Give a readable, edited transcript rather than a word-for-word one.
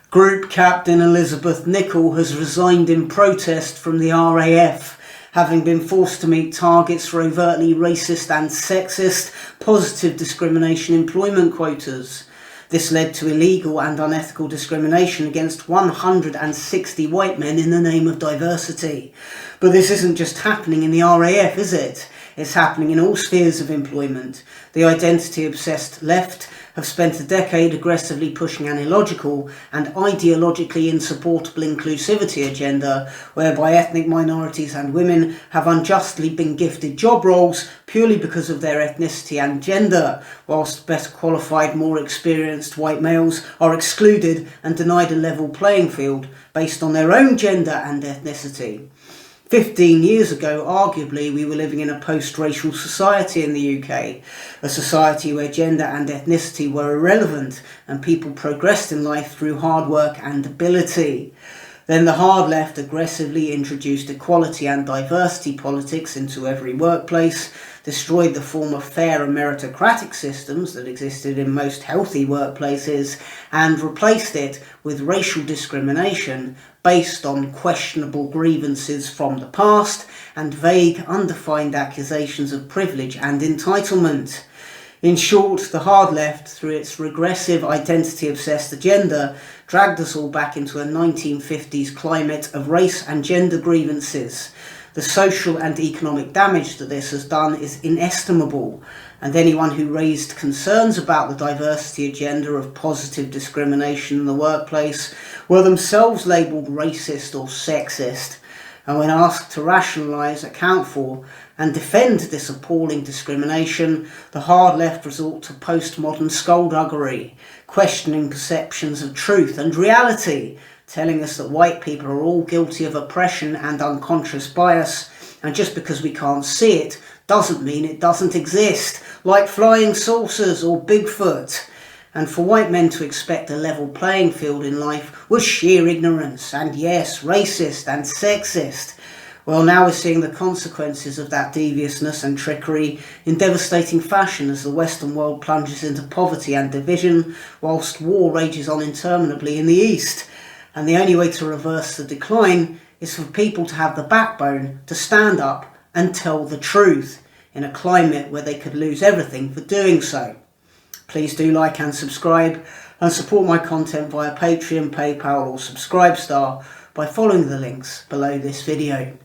Group Captain Elizabeth Nichol has resigned in protest from the RAF, having been forced to meet targets for overtly racist and sexist positive discrimination employment quotas. This led to illegal and unethical discrimination against 160 white men in the name of diversity. But this isn't just happening in the RAF, is it? It's happening in all spheres of employment. The identity-obsessed left have spent a decade aggressively pushing an illogical and ideologically insupportable inclusivity agenda, whereby ethnic minorities and women have unjustly been gifted job roles purely because of their ethnicity and gender, whilst better qualified, more experienced white males are excluded and denied a level playing field based on their own gender and ethnicity. 15 years ago, arguably, we were living in a post-racial society in the UK, a society where gender and ethnicity were irrelevant and people progressed in life through hard work and ability. Then the hard left aggressively introduced equality and diversity politics into every workplace, destroyed the form of fair and meritocratic systems that existed in most healthy workplaces, and replaced it with racial discrimination based on questionable grievances from the past and vague, undefined accusations of privilege and entitlement. In short, the hard left, through its regressive, identity-obsessed agenda, dragged us all back into a 1950s climate of race and gender grievances. The social and economic damage that this has done is inestimable, and anyone who raised concerns about the diversity agenda of positive discrimination in the workplace were themselves labelled racist or sexist. And when asked to rationalise, account for and defend this appalling discrimination, the hard left resort to postmodern skullduggery, questioning perceptions of truth and reality, telling us that white people are all guilty of oppression and unconscious bias, and just because we can't see it doesn't mean it doesn't exist, like flying saucers or Bigfoot. And for white men to expect a level playing field in life was sheer ignorance, and yes, racist and sexist. Well, now we're seeing the consequences of that deviousness and trickery in devastating fashion as the Western world plunges into poverty and division, whilst war rages on interminably in the East. And the only way to reverse the decline is for people to have the backbone to stand up and tell the truth in a climate where they could lose everything for doing so. Please do like and subscribe, and support my content via Patreon, PayPal or Subscribestar by following the links below this video.